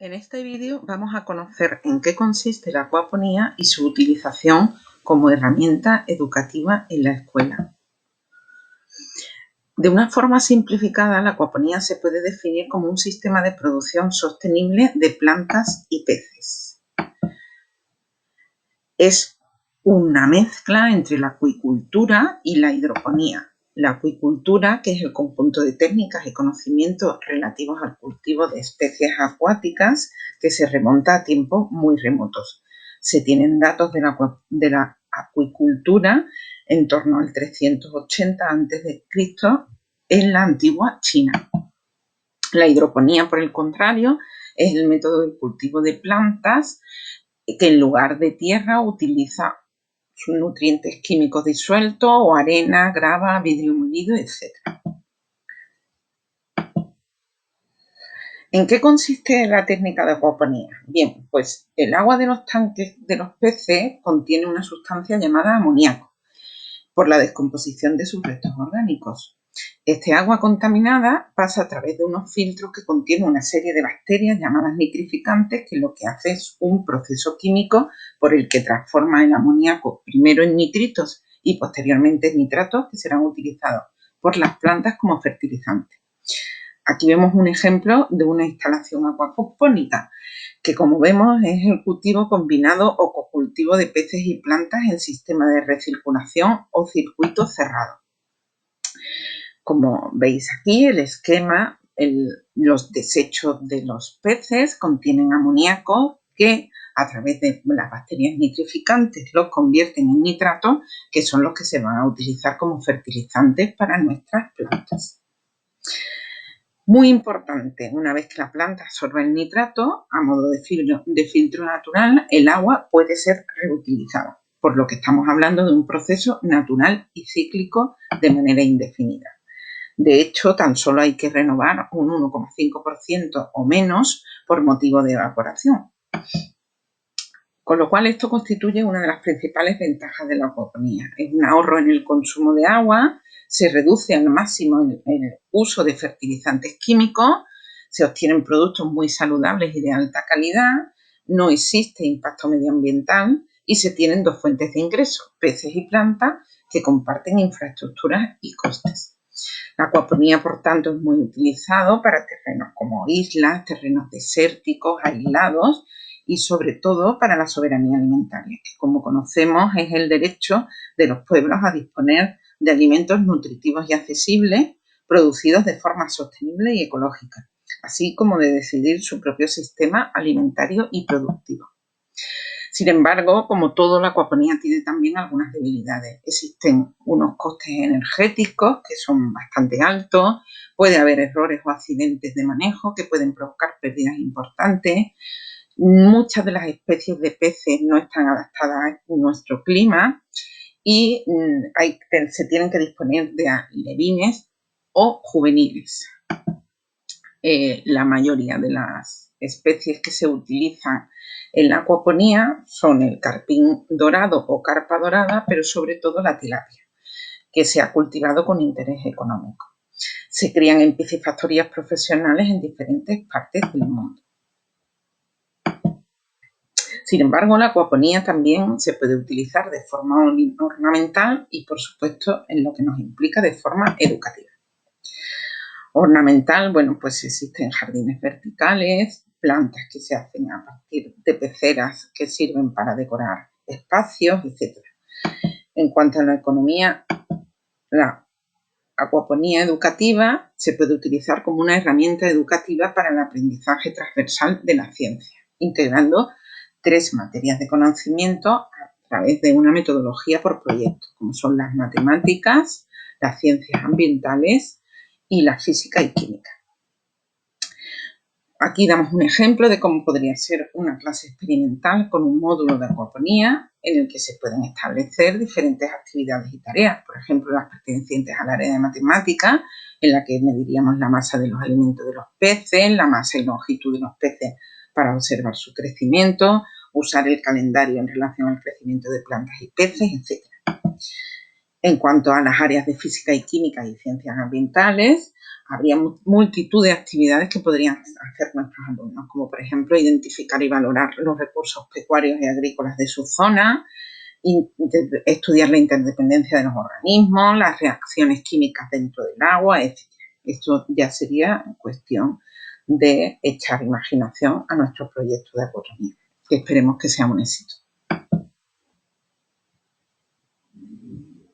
En este vídeo vamos a conocer en qué consiste la acuaponía y su utilización como herramienta educativa en la escuela. De una forma simplificada, la acuaponía se puede definir como un sistema de producción sostenible de plantas y peces. Es una mezcla entre la acuicultura y la hidroponía. La acuicultura, que es el conjunto de técnicas y conocimientos relativos al cultivo de especies acuáticas que se remonta a tiempos muy remotos. Se tienen datos de la acuicultura en torno al 380 a.C. en la antigua China. La hidroponía, por el contrario, es el método de cultivo de plantas que en lugar de tierra utiliza sus nutrientes químicos disueltos o arena, grava, vidrio molido, etc. ¿En qué consiste la técnica de acuaponía? Bien, pues el agua de los tanques de los peces contiene una sustancia llamada amoníaco por la descomposición de sus restos orgánicos. Este agua contaminada pasa a través de unos filtros que contienen una serie de bacterias llamadas nitrificantes, que lo que hace es un proceso químico por el que transforma el amoníaco primero en nitritos y posteriormente en nitratos, que serán utilizados por las plantas como fertilizantes. Aquí vemos un ejemplo de una instalación acuapónica, que como vemos es el cultivo combinado o cocultivo de peces y plantas en sistema de recirculación o circuito cerrado. Como veis aquí, el esquema, los desechos de los peces contienen amoníaco que a través de las bacterias nitrificantes los convierten en nitratos, que son los que se van a utilizar como fertilizantes para nuestras plantas. Muy importante, una vez que la planta absorbe el nitrato, a modo de filtro natural, el agua puede ser reutilizada, por lo que estamos hablando de un proceso natural y cíclico de manera indefinida. De hecho, tan solo hay que renovar un 1,5% o menos por motivo de evaporación. Con lo cual, esto constituye una de las principales ventajas de la acuaponía. Es un ahorro en el consumo de agua, se reduce al máximo el uso de fertilizantes químicos, se obtienen productos muy saludables y de alta calidad, no existe impacto medioambiental y se tienen dos fuentes de ingresos, peces y plantas, que comparten infraestructuras y costes. La acuaponía, por tanto, es muy utilizado para terrenos como islas, terrenos desérticos, aislados, y sobre todo para la soberanía alimentaria, que como conocemos es el derecho de los pueblos a disponer de alimentos nutritivos y accesibles, producidos de forma sostenible y ecológica, así como de decidir su propio sistema alimentario y productivo. Sin embargo, como todo, la acuaponía tiene también algunas debilidades. Existen unos costes energéticos que son bastante altos, puede haber errores o accidentes de manejo que pueden provocar pérdidas importantes. Muchas de las especies de peces no están adaptadas a nuestro clima y se tienen que disponer de alevines o juveniles. La mayoría de las especies que se utilizan en la acuaponía son el carpín dorado o carpa dorada, pero sobre todo la tilapia, que se ha cultivado con interés económico. Se crían en piscifactorías profesionales en diferentes partes del mundo. Sin embargo, la acuaponía también se puede utilizar de forma ornamental y, por supuesto, en lo que nos implica de forma educativa. Ornamental, bueno, pues existen jardines verticales, plantas que se hacen a partir de peceras que sirven para decorar espacios, etc. En cuanto a la economía, la acuaponía educativa se puede utilizar como una herramienta educativa para el aprendizaje transversal de la ciencia, integrando 3 materias de conocimiento a través de una metodología por proyecto, como son las matemáticas, las ciencias ambientales y la física y química. Aquí damos un ejemplo de cómo podría ser una clase experimental con un módulo de acuaponía en el que se pueden establecer diferentes actividades y tareas, por ejemplo, las pertenecientes al área de matemáticas, en la que mediríamos la masa de los alimentos de los peces, la masa y longitud de los peces para observar su crecimiento, usar el calendario en relación al crecimiento de plantas y peces, etc. En cuanto a las áreas de física y química y ciencias ambientales, habría multitud de actividades que podrían hacer nuestros alumnos, como por ejemplo identificar y valorar los recursos pecuarios y agrícolas de su zona, estudiar la interdependencia de los organismos, las reacciones químicas dentro del agua, etc. Esto ya sería cuestión de echar imaginación a nuestro proyecto de agronomía, que esperemos que sea un éxito.